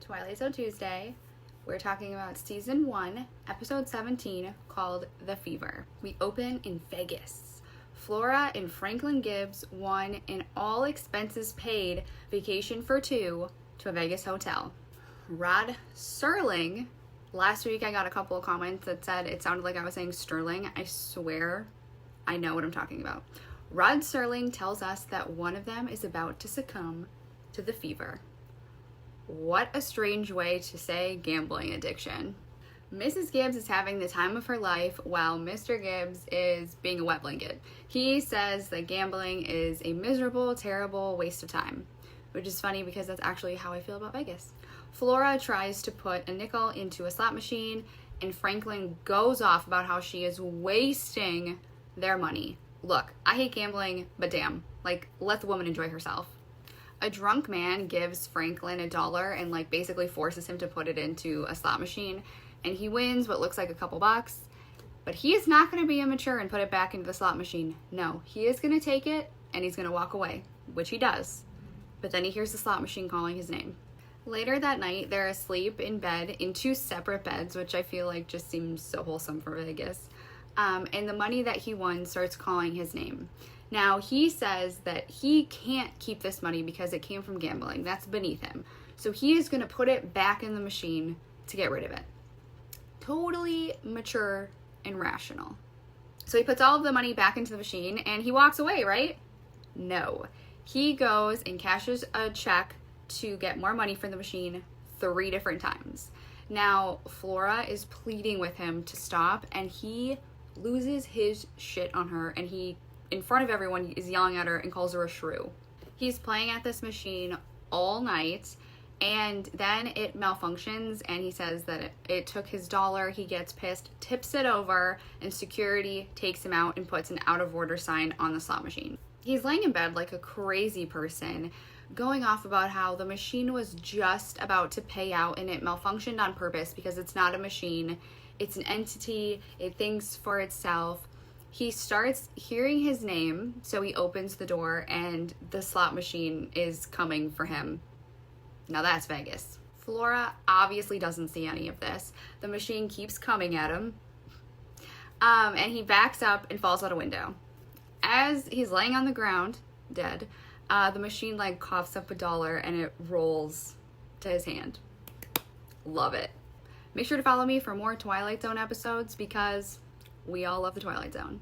Twilight Zone Tuesday. We're talking about season 1, episode 17, called The Fever. We open in Vegas. Flora and Franklin Gibbs won an all expenses paid vacation for two to a Vegas hotel. Rod Serling, last week I got a couple of comments that said it sounded like I was saying Sterling. I swear I know what I'm talking about. Rod Serling tells us that one of them is about to succumb to the fever. What a strange way to say gambling addiction. Mrs. Gibbs is having the time of her life while Mr. Gibbs is being a wet blanket. He says that gambling is a miserable, terrible waste of time, which is funny because that's actually how I feel about Vegas. Flora tries to put a nickel into a slot machine, and Franklin goes off about how she is wasting their money. Look, I hate gambling, but damn, let the woman enjoy herself. A drunk man gives Franklin $1 and basically forces him to put it into a slot machine, and he wins what looks like a couple bucks, but he is not going to be immature and put it back into the slot machine. No, he is going to take it and he's going to walk away, which he does, but then he hears the slot machine calling his name. Later that night, they're asleep in bed in two separate beds, which I feel like just seems so wholesome for Vegas, and the money that he won starts calling his name. Now, he says that he can't keep this money because it came from gambling. That's beneath him. So he is going to put it back in the machine to get rid of it. Totally mature and rational. So he puts all of the money back into the machine and he walks away, right? No. He goes and cashes a check to get more money from the machine 3 different times. Now, Flora is pleading with him to stop, and he loses his shit on her, and he, in front of everyone, is yelling at her and calls her a shrew. He's playing at this machine all night, and then it malfunctions, and he says that it took his $1. He gets pissed, tips it over, and security takes him out and puts an out of order sign on the slot machine. He's laying in bed like a crazy person, going off about how the machine was just about to pay out and it malfunctioned on purpose because it's not a machine, it's an entity, it thinks for itself. He starts hearing his name, so he opens the door and the slot machine is coming for him. Now that's Vegas. Flora obviously doesn't see any of this. The machine keeps coming at him, and he backs up and falls out a window. As he's laying on the ground, dead, the machine coughs up $1 and it rolls to his hand. Love it. Make sure to follow me for more Twilight Zone episodes because we all love the Twilight Zone.